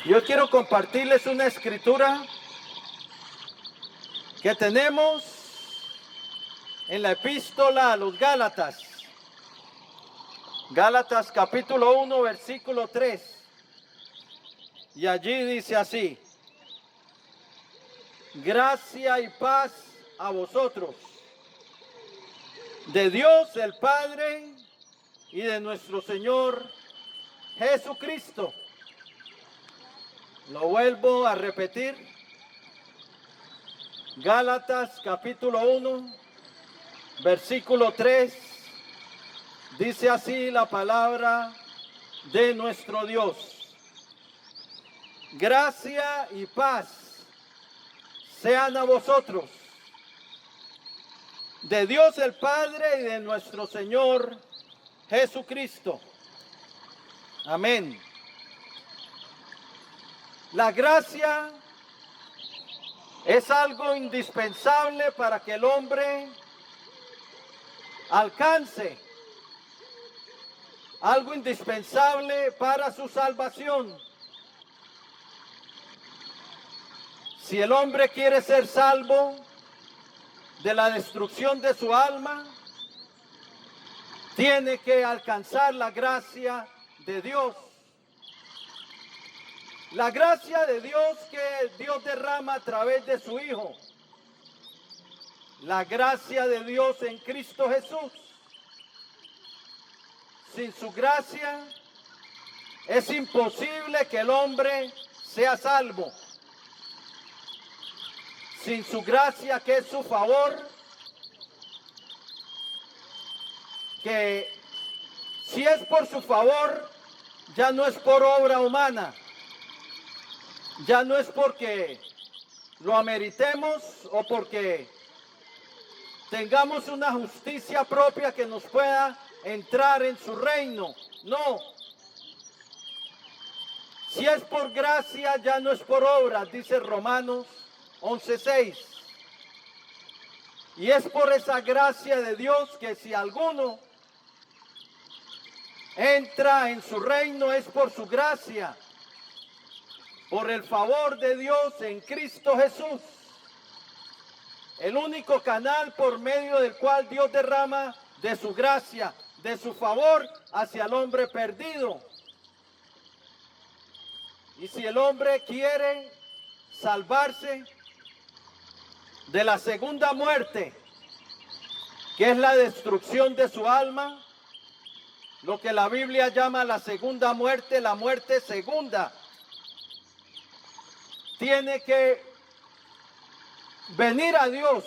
Yo quiero compartirles una escritura que tenemos en la epístola a los Gálatas. Gálatas capítulo 1, versículo 3. Y allí dice así: gracia y paz a vosotros, de Dios el Padre y de nuestro Señor Jesucristo. Lo vuelvo a repetir. Gálatas capítulo 1, versículo 3. Dice así la palabra de nuestro Dios: gracia y paz sean a vosotros, de Dios el Padre y de nuestro Señor Jesucristo. Amén. La gracia es algo indispensable para que el hombre alcance, algo indispensable para su salvación. Si el hombre quiere ser salvo de la destrucción de su alma, tiene que alcanzar la gracia de Dios. La gracia de Dios que Dios derrama a través de su Hijo. La gracia de Dios en Cristo Jesús. Sin su gracia es imposible que el hombre sea salvo. Sin su gracia, que es su favor, que si es por su favor, ya no es por obra humana. Ya no es porque lo ameritemos o porque tengamos una justicia propia que nos pueda entrar en su reino. No. Si es por gracia, ya no es por obra, dice Romanos 11:6. Y es por esa gracia de Dios que si alguno entra en su reino, es por su gracia, por el favor de Dios en Cristo Jesús. El único canal por medio del cual Dios derrama de su gracia, de su favor hacia el hombre perdido. Y si el hombre quiere salvarse de la segunda muerte, que es la destrucción de su alma, lo que la Biblia llama la segunda muerte, la muerte segunda, tiene que venir a Dios,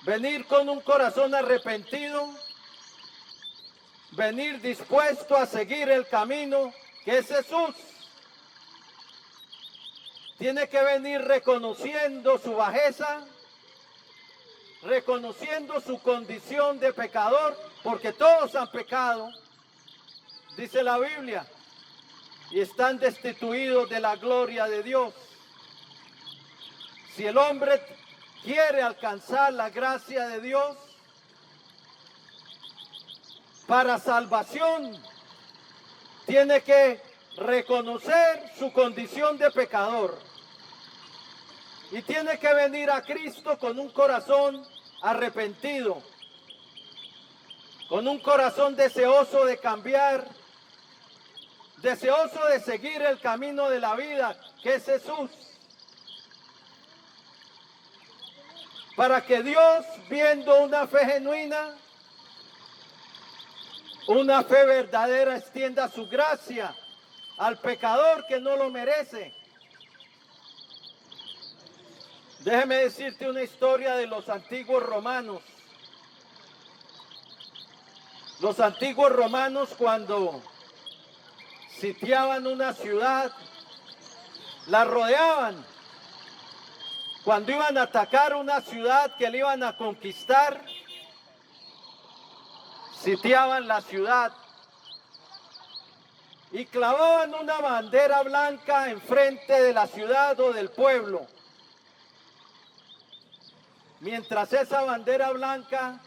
venir con un corazón arrepentido, venir dispuesto a seguir el camino que es Jesús. Tiene que venir reconociendo su bajeza, reconociendo su condición de pecador, porque todos han pecado, dice la Biblia, y están destituidos de la gloria de Dios. Si el hombre quiere alcanzar la gracia de Dios para salvación, tiene que reconocer su condición de pecador y tiene que venir a Cristo con un corazón arrepentido, con un corazón deseoso de cambiar, deseoso de seguir el camino de la vida, que es Jesús. Para que Dios, viendo una fe genuina, una fe verdadera, extienda su gracia al pecador que no lo merece. Déjeme decirte una historia de los antiguos romanos. Los antiguos romanos, cuando sitiaban una ciudad, la rodeaban. Cuando iban a atacar una ciudad que le iban a conquistar, sitiaban la ciudad y clavaban una bandera blanca enfrente de la ciudad o del pueblo. Mientras esa bandera blanca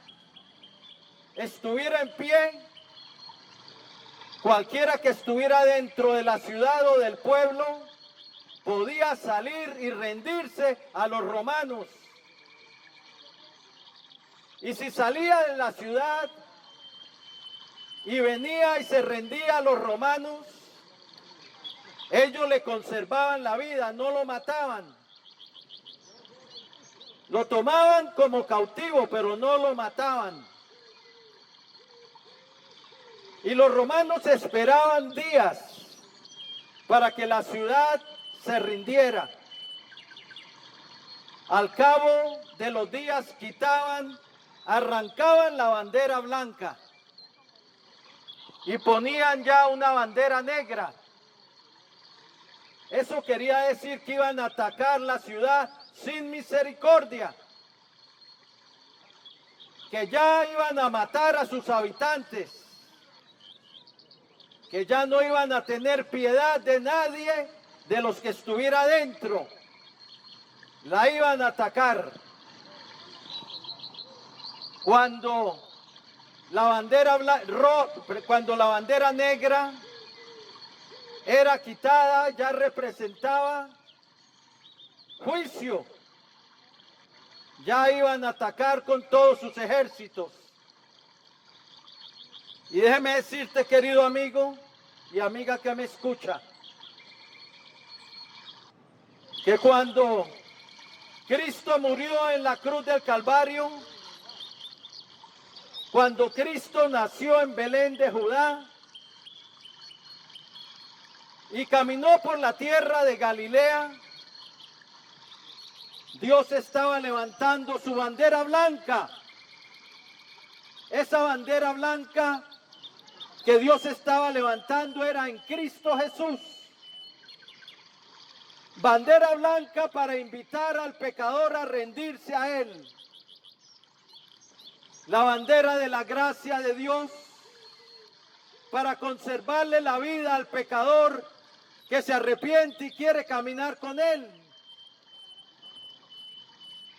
estuviera en pie, Cualquiera que estuviera dentro de la ciudad o del pueblo podía salir y rendirse a los romanos. Y si salía de la ciudad y venía y se rendía a los romanos, ellos le conservaban la vida, no lo mataban. Lo tomaban como cautivo, pero no lo mataban. Y los romanos esperaban días para que la ciudad se rindiera. Al cabo de los días arrancaban la bandera blanca y ponían ya una bandera negra. Eso quería decir que iban a atacar la ciudad sin misericordia, que ya iban a matar a sus habitantes, que ya no iban a tener piedad de nadie de los que estuviera dentro. La iban a atacar. Cuando la bandera negra era quitada, ya representaba juicio. Ya iban a atacar con todos sus ejércitos. Y déjeme decirte, querido amigo y amiga que me escucha, que cuando Cristo murió en la cruz del Calvario, cuando Cristo nació en Belén de Judá y caminó por la tierra de Galilea, Dios estaba levantando su bandera blanca. Esa bandera blanca que Dios estaba levantando era en Cristo Jesús. Bandera blanca para invitar al pecador a rendirse a Él. La bandera de la gracia de Dios para conservarle la vida al pecador que se arrepiente y quiere caminar con Él.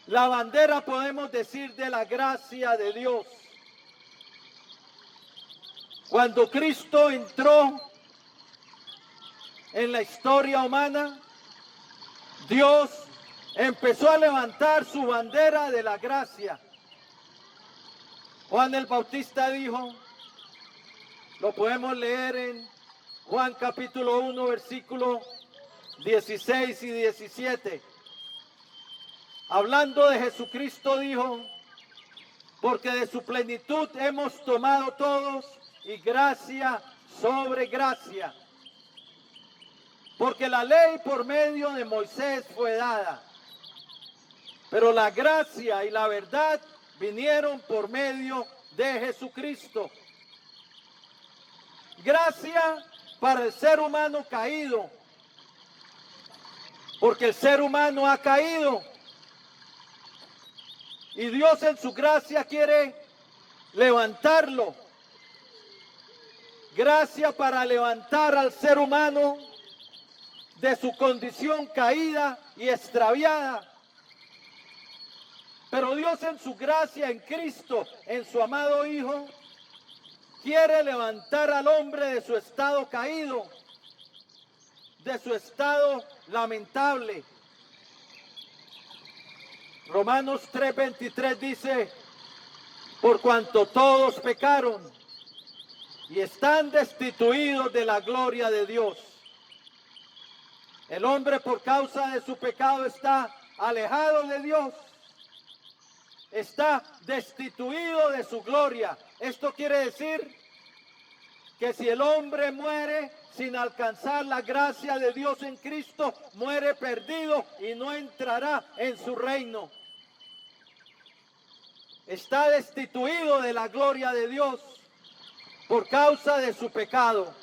La bandera, podemos decir, de la gracia de Dios. Cuando Cristo entró en la historia humana, Dios empezó a levantar su bandera de la gracia. Juan el Bautista dijo, lo podemos leer en Juan capítulo 1, versículo 16 y 17. Hablando de Jesucristo dijo, porque de su plenitud hemos tomado todos y gracia sobre gracia. Porque la ley por medio de Moisés fue dada, pero la gracia y la verdad vinieron por medio de Jesucristo. Gracia para el ser humano caído, porque el ser humano ha caído. Y Dios en su gracia quiere levantarlo. Gracia para levantar al ser humano de su condición caída y extraviada. Pero Dios en su gracia, en Cristo, en su amado Hijo, quiere levantar al hombre de su estado caído, de su estado lamentable. Romanos 3:23 dice, por cuanto todos pecaron y están destituidos de la gloria de Dios. El hombre por causa de su pecado está alejado de Dios, está destituido de su gloria. Esto quiere decir que si el hombre muere sin alcanzar la gracia de Dios en Cristo, muere perdido y no entrará en su reino. Está destituido de la gloria de Dios por causa de su pecado.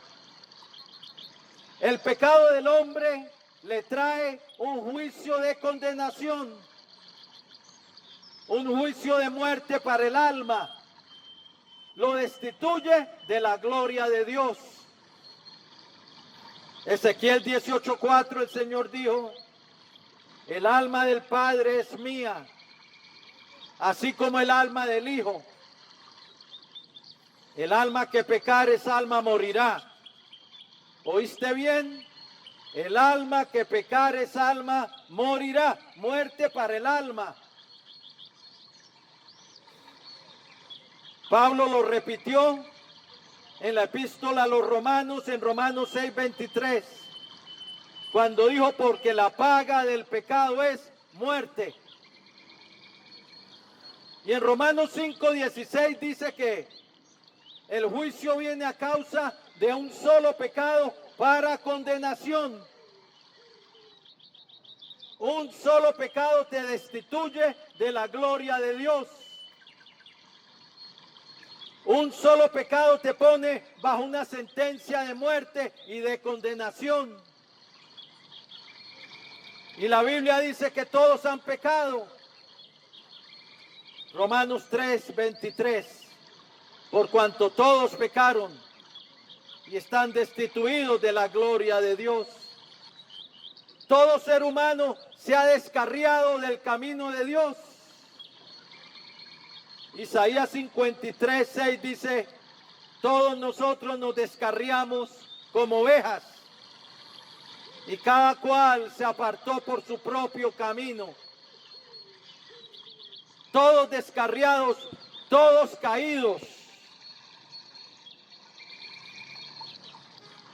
El pecado del hombre le trae un juicio de condenación, un juicio de muerte para el alma. Lo destituye de la gloria de Dios. Ezequiel 18:4, el Señor dijo, el alma del Padre es mía, así como el alma del Hijo. El alma que pecare, esa alma morirá. ¿Oíste bien? El alma que pecare, esa alma morirá. Muerte para el alma. Pablo lo repitió en la epístola a los Romanos, en Romanos 6:23, cuando dijo, porque la paga del pecado es muerte. Y en Romanos 5:16 dice que el juicio viene a causa de un solo pecado para condenación. Un solo pecado te destituye de la gloria de Dios. Un solo pecado te pone bajo una sentencia de muerte y de condenación. Y la Biblia dice que todos han pecado. Romanos 3:23. Por cuanto todos pecaron y están destituidos de la gloria de Dios. Todo ser humano se ha descarriado del camino de Dios. Isaías 53:6 dice, todos nosotros nos descarriamos como ovejas y cada cual se apartó por su propio camino. Todos descarriados, todos caídos.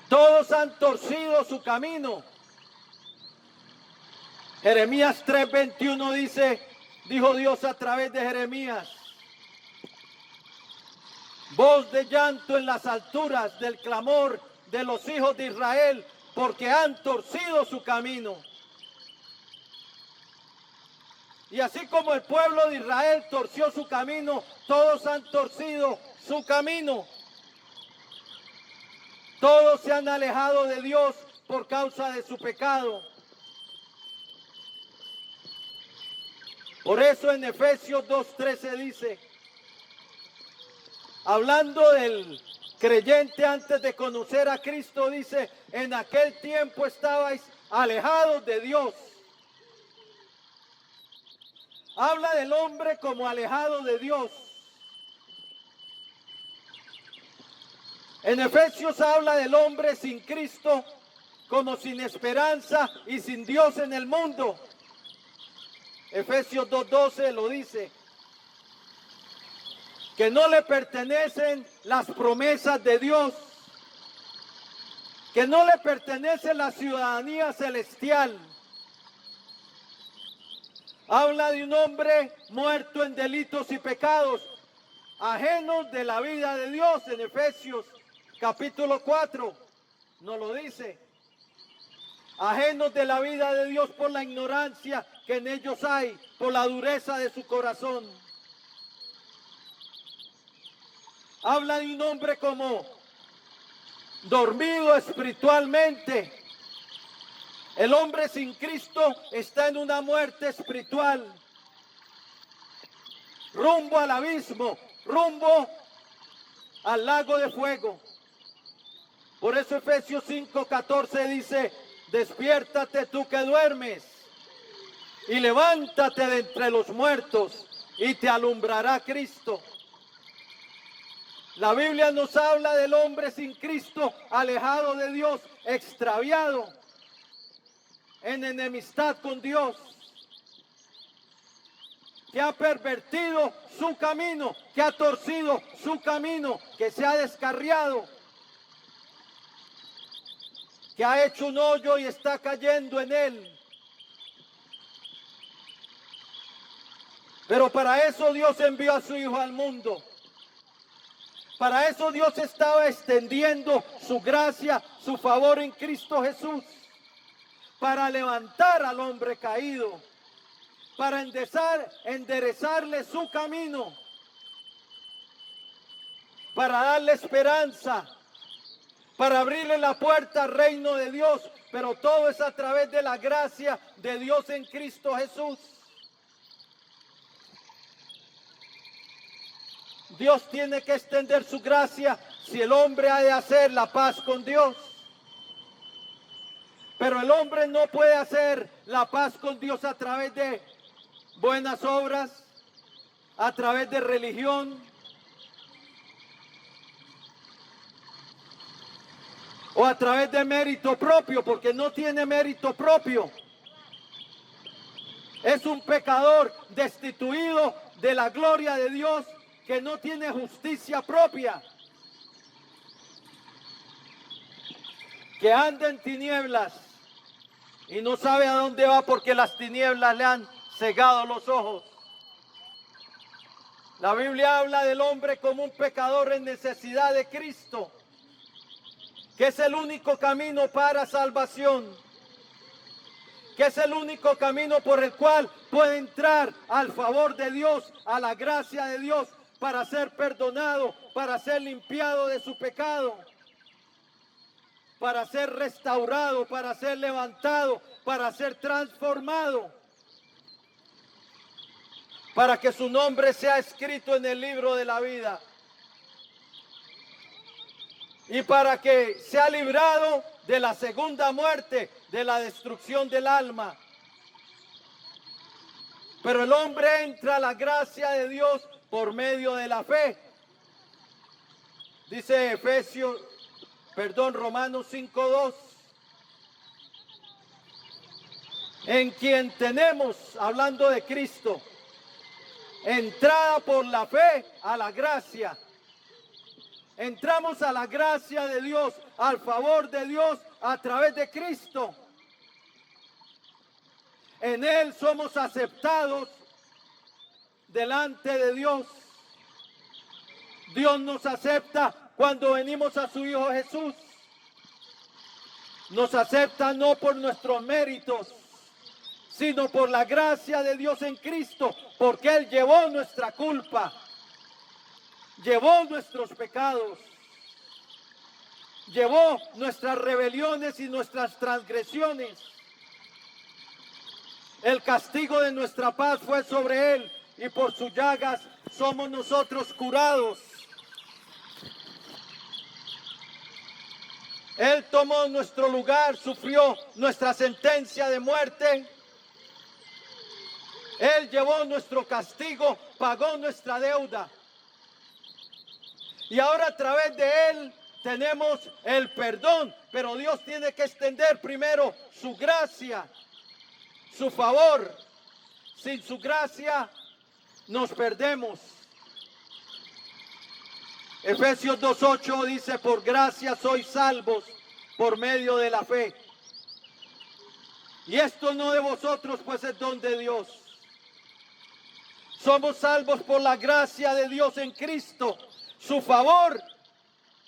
Todos han torcido su camino. Jeremías 3:21 dice, dijo Dios a través de Jeremías, voz de llanto en las alturas del clamor de los hijos de Israel, porque han torcido su camino. Y así como el pueblo de Israel torció su camino, todos han torcido su camino. Todos se han alejado de Dios por causa de su pecado. Por eso en Efesios 2:13 dice, hablando del creyente antes de conocer a Cristo, dice, en aquel tiempo estabais alejados de Dios. Habla del hombre como alejado de Dios. En Efesios habla del hombre sin Cristo como sin esperanza y sin Dios en el mundo. Efesios 2:12 lo dice, que no le pertenecen las promesas de Dios, que no le pertenece la ciudadanía celestial. Habla de un hombre muerto en delitos y pecados, ajenos de la vida de Dios. En Efesios capítulo 4 nos lo dice. Ajenos de la vida de Dios por la ignorancia que en ellos hay, por la dureza de su corazón. Habla de un hombre como dormido espiritualmente. El hombre sin Cristo está en una muerte espiritual, rumbo al abismo, rumbo al lago de fuego. Por eso Efesios 5:14 dice, despiértate tú que duermes y levántate de entre los muertos y te alumbrará Cristo. La Biblia nos habla del hombre sin Cristo, alejado de Dios, extraviado, en enemistad con Dios, que ha pervertido su camino, que ha torcido su camino, que se ha descarriado, que ha hecho un hoyo y está cayendo en él. Pero para eso Dios envió a su Hijo al mundo. Para eso Dios estaba extendiendo su gracia, su favor en Cristo Jesús, para levantar al hombre caído, para enderezarle su camino, para darle esperanza, para abrirle la puerta al reino de Dios, pero todo es a través de la gracia de Dios en Cristo Jesús. Dios tiene que extender su gracia si el hombre ha de hacer la paz con Dios. Pero el hombre no puede hacer la paz con Dios a través de buenas obras, a través de religión. o a través de mérito propio, porque no tiene mérito propio. Es un pecador destituido de la gloria de Dios que no tiene justicia propia, que anda en tinieblas y no sabe a dónde va porque las tinieblas le han cegado los ojos. La Biblia habla del hombre como un pecador en necesidad de Cristo, que es el único camino para salvación, que es el único camino por el cual puede entrar al favor de Dios, a la gracia de Dios, para ser perdonado, para ser limpiado de su pecado, para ser restaurado, para ser levantado, para ser transformado, para que su nombre sea escrito en el libro de la vida y para que sea librado de la segunda muerte, de la destrucción del alma. Pero el hombre entra a la gracia de Dios por medio de la fe. Dice Romanos 5:2. En quien tenemos, hablando de Cristo, entrada por la fe a la gracia. Entramos a la gracia de Dios, al favor de Dios a través de Cristo. En Él somos aceptados delante de Dios. Dios nos acepta cuando venimos a su Hijo Jesús. Nos acepta no por nuestros méritos, sino por la gracia de Dios en Cristo, porque Él llevó nuestra culpa, llevó nuestros pecados, llevó nuestras rebeliones y nuestras transgresiones. El castigo de nuestra paz fue sobre Él, y por sus llagas somos nosotros curados. Él tomó nuestro lugar, sufrió nuestra sentencia de muerte. Él llevó nuestro castigo, pagó nuestra deuda. Y ahora a través de Él tenemos el perdón, pero Dios tiene que extender primero su gracia, su favor. Sin su gracia nos perdemos. Efesios 2:8 dice, por gracia sois salvos por medio de la fe. Y esto no de vosotros, pues es don de Dios. Somos salvos por la gracia de Dios en Cristo, su favor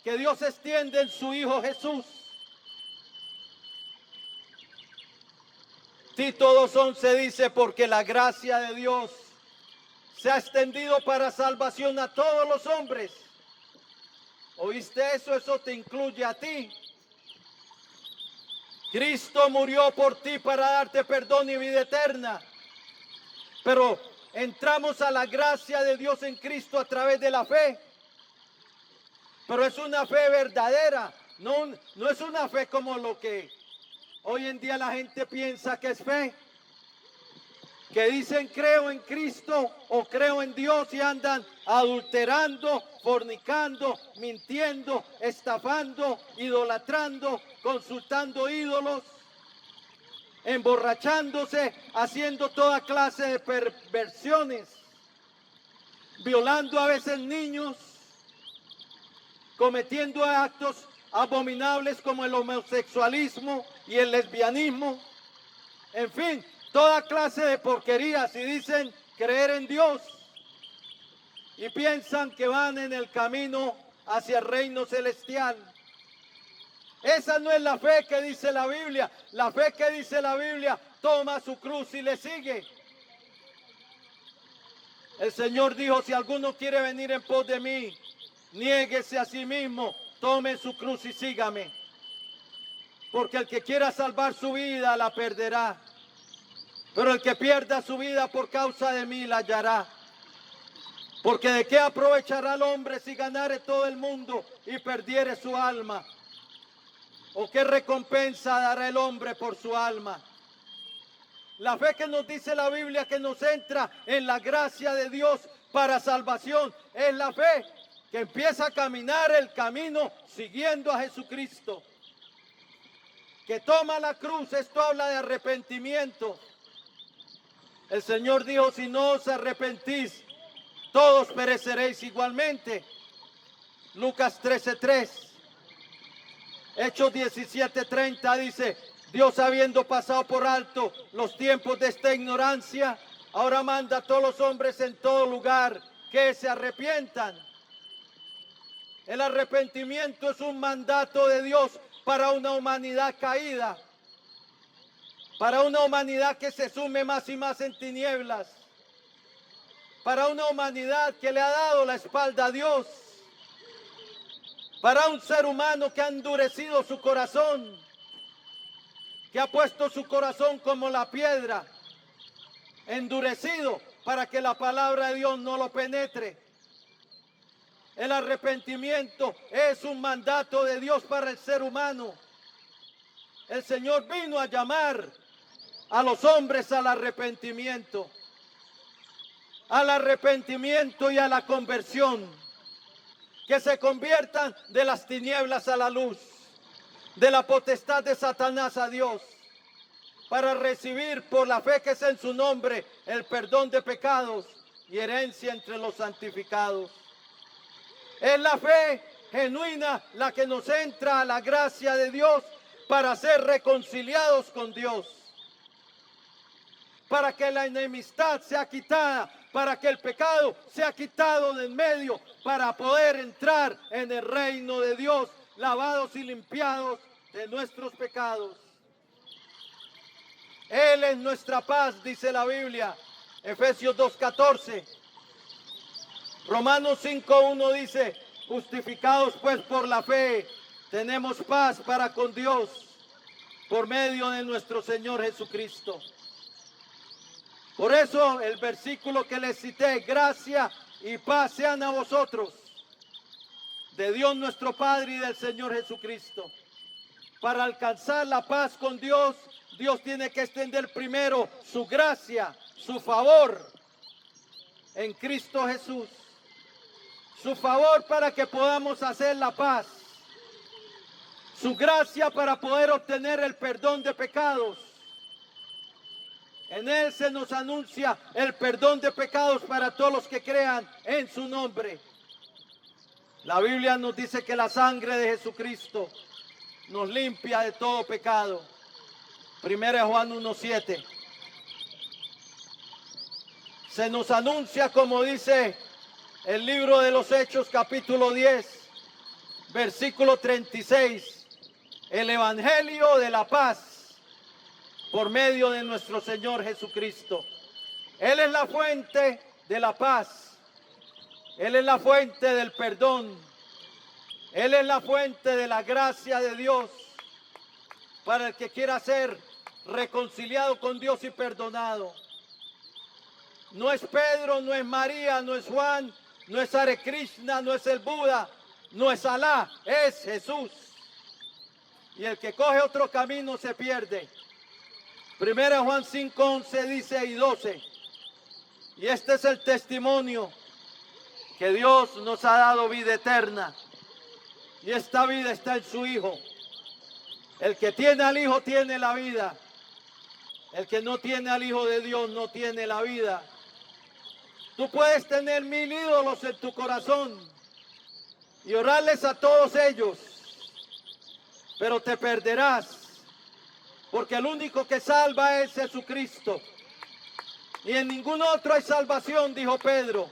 que Dios extiende en su Hijo Jesús. Tito 2:11 dice, porque la gracia de Dios se ha extendido para salvación a todos los hombres. ¿Oíste eso? Eso te incluye a ti. Cristo murió por ti para darte perdón y vida eterna. Pero entramos a la gracia de Dios en Cristo a través de la fe. Pero es una fe verdadera, no es una fe como lo que hoy en día la gente piensa que es fe. Que dicen creo en Cristo o creo en Dios y andan adulterando, fornicando, mintiendo, estafando, idolatrando, consultando ídolos, emborrachándose, haciendo toda clase de perversiones, violando a veces niños, cometiendo actos abominables como el homosexualismo y el lesbianismo, en fin, toda clase de porquerías, y dicen creer en Dios y piensan que van en el camino hacia el reino celestial. Esa no es la fe que dice la Biblia. La fe que dice la Biblia toma su cruz y le sigue. El Señor dijo, si alguno quiere venir en pos de mí, niéguese a sí mismo, tome su cruz y sígame. Porque el que quiera salvar su vida la perderá. Pero el que pierda su vida por causa de mí la hallará. Porque de qué aprovechará el hombre si ganare todo el mundo y perdiere su alma. ¿O qué recompensa dará el hombre por su alma? La fe que nos dice la Biblia que nos entra en la gracia de Dios para salvación es la fe que empieza a caminar el camino siguiendo a Jesucristo. que toma la cruz, esto habla de arrepentimiento. El Señor dijo, si no os arrepentís, todos pereceréis igualmente. Lucas 13:3. Hechos 17:30 dice, Dios habiendo pasado por alto los tiempos de esta ignorancia, ahora manda a todos los hombres en todo lugar que se arrepientan. El arrepentimiento es un mandato de Dios para una humanidad caída, para una humanidad que se sume más y más en tinieblas, para una humanidad que le ha dado la espalda a Dios, para un ser humano que ha endurecido su corazón, que ha puesto su corazón como la piedra, endurecido para que la palabra de Dios no lo penetre. El arrepentimiento es un mandato de Dios para el ser humano. El Señor vino a llamar a los hombres al arrepentimiento y a la conversión, que se conviertan de las tinieblas a la luz, de la potestad de Satanás a Dios, para recibir por la fe que es en su nombre el perdón de pecados y herencia entre los santificados. Es la fe genuina la que nos entra a la gracia de Dios para ser reconciliados con Dios, para que la enemistad sea quitada, para que el pecado sea quitado de en medio, para poder entrar en el reino de Dios, lavados y limpiados de nuestros pecados. Él es nuestra paz, dice la Biblia, Efesios 2:14. Romanos 5:1 dice, justificados pues por la fe, tenemos paz para con Dios, por medio de nuestro Señor Jesucristo. Por eso el versículo que les cité, gracia y paz sean a vosotros, de Dios nuestro Padre y del Señor Jesucristo. Para alcanzar la paz con Dios, Dios tiene que extender primero su gracia, su favor en Cristo Jesús. Su favor para que podamos hacer la paz. Su gracia para poder obtener el perdón de pecados. En Él se nos anuncia el perdón de pecados para todos los que crean en su nombre. La Biblia nos dice que la sangre de Jesucristo nos limpia de todo pecado. 1 Juan 1:7. Se nos anuncia, como dice el libro de los Hechos, capítulo 10, versículo 36, el evangelio de la paz por medio de nuestro Señor Jesucristo. Él es la fuente de la paz. Él es la fuente del perdón. Él es la fuente de la gracia de Dios para el que quiera ser reconciliado con Dios y perdonado. No es Pedro, no es María, no es Juan, no es Hare Krishna, no es el Buda, no es Alá, es Jesús. Y el que coge otro camino se pierde. 1 Juan 5:11 dice y 12. Y este es el testimonio que Dios nos ha dado vida eterna. Y esta vida está en su Hijo. El que tiene al Hijo tiene la vida. El que no tiene al Hijo de Dios no tiene la vida. Tú puedes tener 1000 ídolos en tu corazón y orarles a todos ellos, pero te perderás, porque el único que salva es Jesucristo. Y en ningún otro hay salvación, dijo Pedro,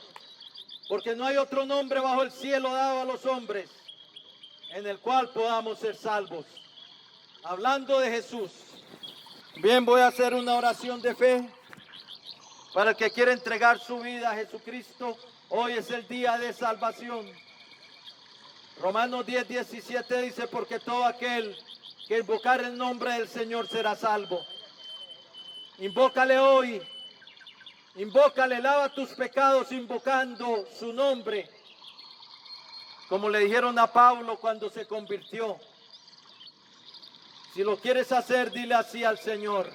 porque no hay otro nombre bajo el cielo dado a los hombres en el cual podamos ser salvos. Hablando de Jesús, bien, voy a hacer una oración de fe para el que quiere entregar su vida a Jesucristo. Hoy es el día de salvación. Romanos 10:17 dice, porque todo aquel que invocar el nombre del Señor será salvo. Invócale hoy, invócale, lava tus pecados invocando su nombre, como le dijeron a Pablo cuando se convirtió. Si lo quieres hacer, dile así al Señor.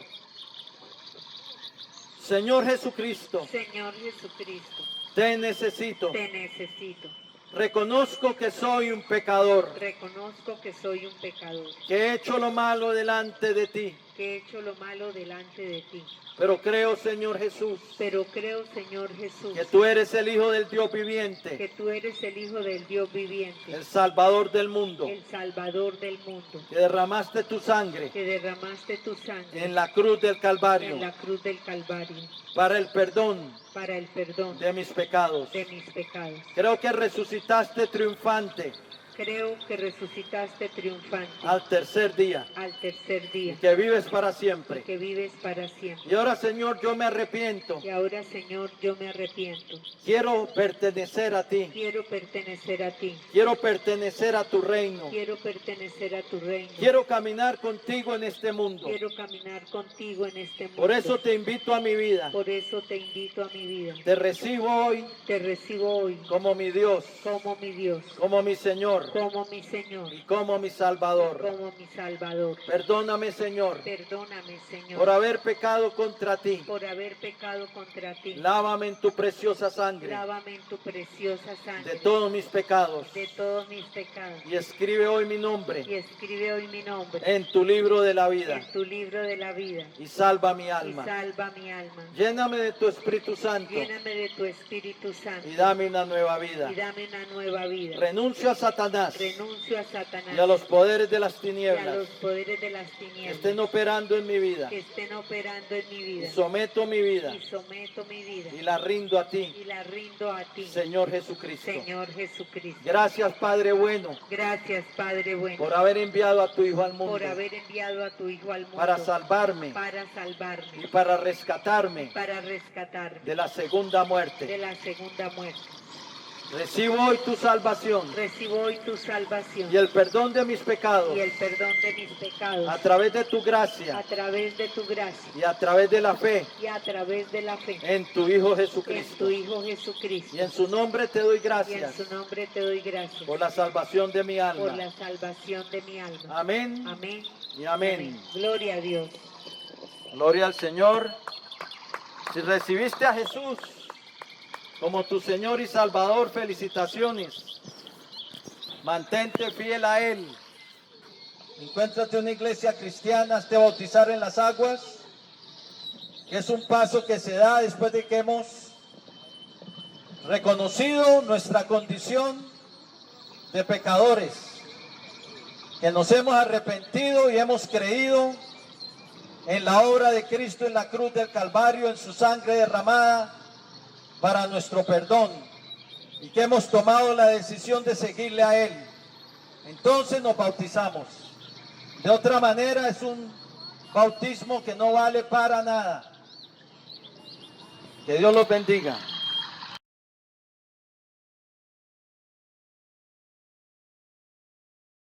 Señor Jesucristo, Señor Jesucristo, te necesito. te necesito. Reconozco que soy un pecador, Reconozco que soy un pecador, que he hecho lo malo delante de ti. que he hecho lo malo delante de ti. Pero creo, Señor Jesús, Pero creo, Señor Jesús, que tú eres el Hijo del Dios que viviente, tú eres el Hijo del Dios viviente, el Salvador del mundo, el Salvador del mundo, que derramaste tu sangre que derramaste tu sangre en la cruz del Calvario en la cruz del Calvario para el perdón para el perdón de mis pecados. de mis pecados. Creo que resucitaste triunfante Creo que resucitaste triunfante al tercer día al tercer y día, que vives para siempre. que vives para siempre. Y ahora, Señor, yo me arrepiento. Y ahora, Señor, yo me arrepiento. Quiero pertenecer a ti. Quiero pertenecer a ti. Quiero pertenecer a tu reino. Quiero pertenecer a tu reino. Quiero caminar contigo en este mundo. Quiero caminar contigo en este mundo. Por eso te invito a mi vida. Por eso te invito a mi vida. Te recibo hoy Te recibo hoy como mi Dios, como mi Dios, como mi Señor como mi Señor, y como mi Salvador. como mi Salvador. Perdóname, Señor, Perdóname, Señor, por haber pecado contra ti. por haber pecado contra ti. Lávame en tu preciosa sangre Lávame en tu preciosa sangre de todos mis pecados de todos mis pecados. y escribe hoy mi nombre Y escribe hoy mi nombre en tu libro de la vida en tu libro de la vida. y salva mi Y alma. salva mi alma. Lléname de tu Espíritu Santo Lléname de tu Espíritu Santo. y dame una nueva vida. Y dame una nueva vida. Renuncio a Satanás Renuncio a Satanás y a los poderes de las y a tinieblas los poderes de las que tinieblas estén operando en mi vida. que estén operando en mi Y vida. someto mi vida Y someto mi vida y la rindo a ti, y la rindo a ti, Señor Jesucristo. Señor Jesucristo. Gracias, Padre bueno, Gracias, Padre bueno, por haber enviado a tu Hijo al mundo por haber enviado a tu Hijo al mundo para salvarme para salvarme, y para rescatarme para rescatarme de la segunda de muerte. la segunda muerte. Recibo hoy tu salvación Recibo hoy tu salvación y el perdón de mis pecados y el perdón de mis pecados a través de tu a gracia través de tu gracia y a través de la fe y a través de la fe en tu Hijo en Jesucristo. tu Hijo Jesucristo. Y en su nombre te doy Y en gracias su nombre te doy gracias por la salvación de mi por alma. la salvación de mi alma. Amén Amén. y amén. Gloria a Dios. Gloria al Señor. Si recibiste a Jesús como tu Señor y Salvador, felicitaciones. Mantente fiel a Él. Encuéntrate una iglesia cristiana, hazte bautizar en las aguas, que es un paso que se da después de que hemos reconocido nuestra condición de pecadores, que nos hemos arrepentido y hemos creído en la obra de Cristo en la cruz del Calvario, en su sangre derramada para nuestro perdón, y que hemos tomado la decisión de seguirle a Él. Entonces nos bautizamos. De otra manera es un bautismo que no vale para nada. Que Dios los bendiga.